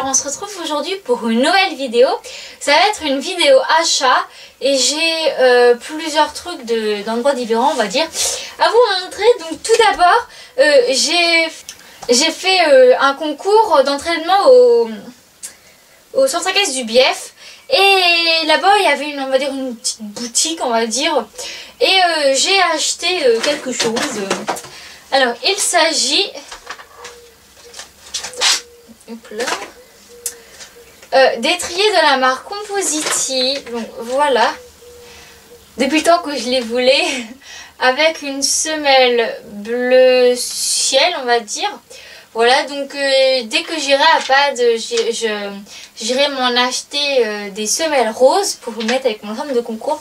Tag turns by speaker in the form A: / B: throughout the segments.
A: on se retrouve aujourd'hui pour une nouvelle vidéo. Ça va être une vidéo achat et j'ai plusieurs trucs d'endroits différents, on va dire, à vous montrer. Donc tout d'abord, j'ai fait un concours d'entraînement au centre équestre du Bief. Et là-bas, il y avait on va dire une petite boutique, on va dire. Et j'ai acheté quelque chose. Alors, il s'agit d'étrier de la marque Compositi. Donc voilà. Depuis le temps que je les voulais. Avec une semelle bleu ciel, on va dire. Voilà, donc dès que j'irai à Pad, j'irai m'en acheter des semelles roses pour vous mettre avec mon ensemble de concours.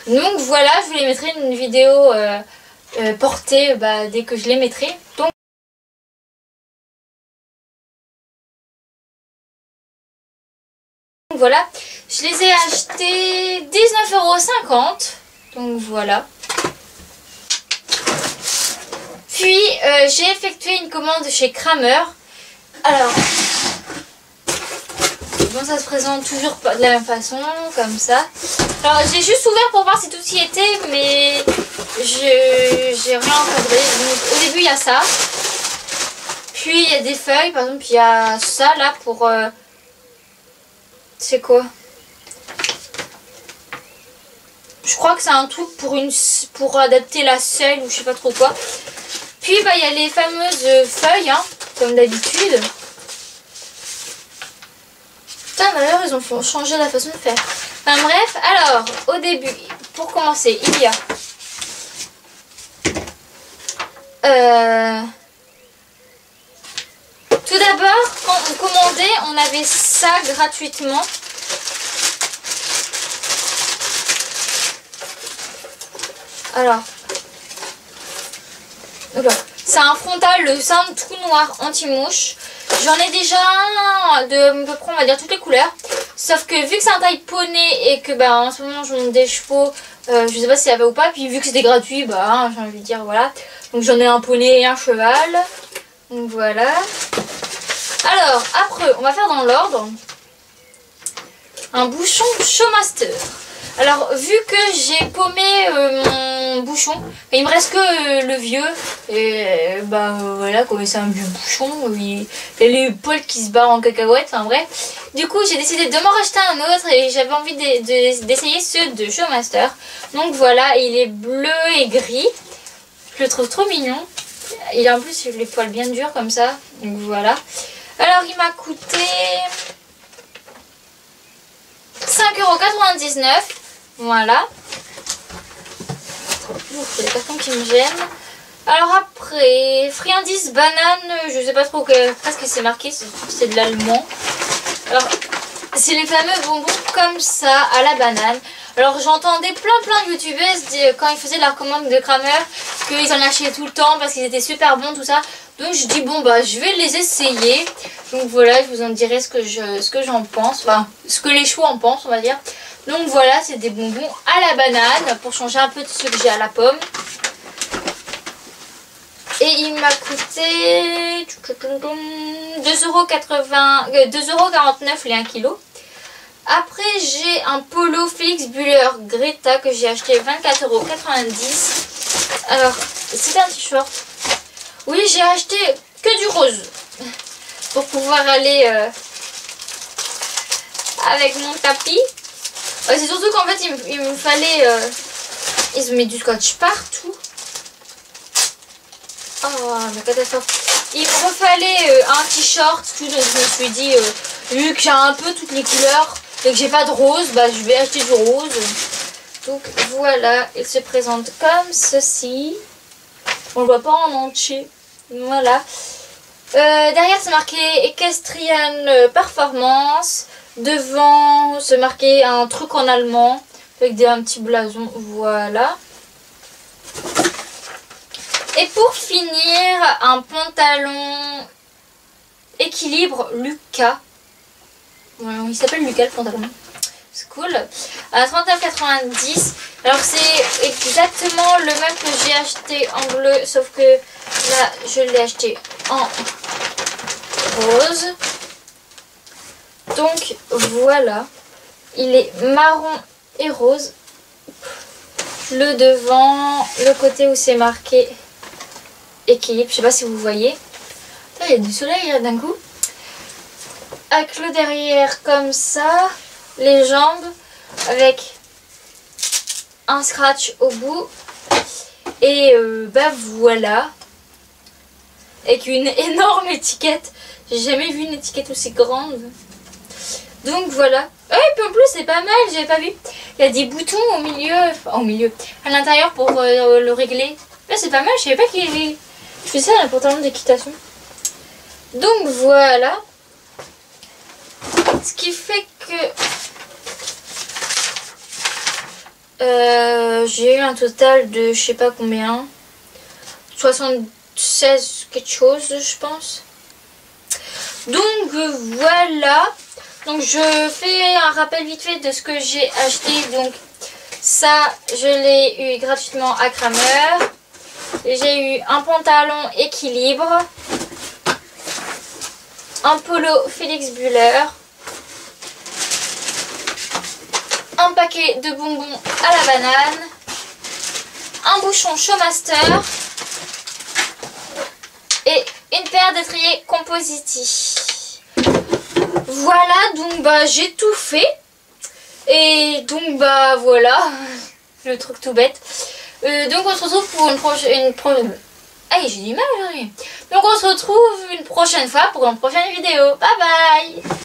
A: Donc voilà, je vous les mettrai une vidéo portée dès que je les mettrai. Donc voilà, je les ai achetés 19,50 €. Donc voilà. Puis j'ai effectué une commande chez Kramer. Alors, bon, ça se présente toujours pas de la même façon, comme ça. Alors j'ai juste ouvert pour voir si tout y était, mais j'ai rien encadré. Donc au début il y a ça. Puis il y a des feuilles, par exemple il y a ça là pour... c'est quoi? Je crois que c'est un truc pour adapter la selle ou je sais pas trop quoi. Puis il y a les fameuses feuilles, hein, comme d'habitude. Putain, d'ailleurs ils ont changé la façon de faire. Enfin bref, alors au début, pour commencer, il y a tout d'abord, quand on commandait, on avait ça gratuitement. Alors, c'est un frontal, le sein tout noir anti-mouche. J'en ai déjà un de à peu près, on va dire, toutes les couleurs. Sauf que vu que c'est un taille poney et que en ce moment je monte des chevaux, je sais pas si ça va ou pas. Puis vu que c'était gratuit, j'ai envie de dire voilà. Donc j'en ai un poney et un cheval. Donc voilà. Alors après, on va faire dans l'ordre. Un bouchon Showmaster. Alors vu que j'ai paumé mon bouchon, il me reste que le vieux, et voilà quoi, c'est un vieux bouchon, il y a les poils qui se barrent en cacahuète, enfin bref. Du coup j'ai décidé de m'en racheter un autre et j'avais envie d'essayer ceux de Showmaster. Donc voilà, il est bleu et gris, je le trouve trop mignon, il a en plus les poils bien durs comme ça, donc voilà. Alors il m'a coûté 5,99 €. Voilà. C'est les cartons qui me gênent. Alors après, friandise banane, je sais pas trop ce que c'est marqué, c'est de l'allemand. Alors, c'est les fameux bonbons comme ça, à la banane. Alors j'entendais plein de youtubeuses quand ils faisaient la commande de Kramer qu'ils en achetaient tout le temps parce qu'ils étaient super bons, tout ça. Donc je dis bon je vais les essayer. Donc voilà, je vous en dirai ce que j'en pense, enfin ce que les chevaux en pensent, on va dire. Donc voilà, c'est des bonbons à la banane pour changer un peu de ceux que j'ai à la pomme. Et il m'a coûté 2,49 € les 1 kg. Après j'ai un polo Félix Buller Greta que j'ai acheté 24,90 €. Alors c'est un t-shirt. Oui, j'ai acheté que du rose pour pouvoir aller avec mon tapis. C'est surtout qu'en fait il me fallait... ils ont mis du scotch partout. Oh la catastrophe. Il me fallait un t-shirt, tout, donc je me suis dit, vu que j'ai un peu toutes les couleurs et que j'ai pas de rose, je vais acheter du rose. Donc voilà, il se présente comme ceci. On le voit pas en entier. Voilà. Derrière c'est marqué Equestrian Performance. Devant c'est marqué un truc en allemand avec un petit blason. Voilà. Et pour finir, un pantalon équilibre Lucas. Voilà, il s'appelle Lucas le pantalon. C'est cool. À 39,90 €. Alors c'est exactement le même que j'ai acheté en bleu, sauf que là je l'ai acheté en rose. Donc voilà, il est marron et rose. Le devant, le côté où c'est marqué équilibre, je sais pas si vous voyez. Il y a du soleil là d'un coup. Avec le derrière comme ça, les jambes avec un scratch au bout. Et bah voilà. Avec une énorme étiquette. J'ai jamais vu une étiquette aussi grande. Donc voilà. Et puis en plus c'est pas mal, j'avais pas vu. Il y a des boutons au milieu, enfin, au milieu, à l'intérieur pour le régler. Là c'est pas mal, je savais pas qu'il faisait ça dans le pantalon d'équitation. Donc voilà. Ce qui fait que j'ai eu un total de je sais pas combien. 76 quelque chose je pense. Donc voilà. Donc je fais un rappel vite fait de ce que j'ai acheté. Donc ça je l'ai eu gratuitement à Crameur. J'ai eu un pantalon équilibre, un polo Félix Buller, un paquet de bonbons à la banane, un bouchon Showmaster et une paire d'étriers Compositi. Voilà, donc bah j'ai tout fait. Et donc bah voilà, le truc tout bête. Donc on se retrouve pour une prochaine... Hey, j'ai du mal aujourd'hui. Donc on se retrouve une prochaine fois pour une prochaine vidéo. Bye bye.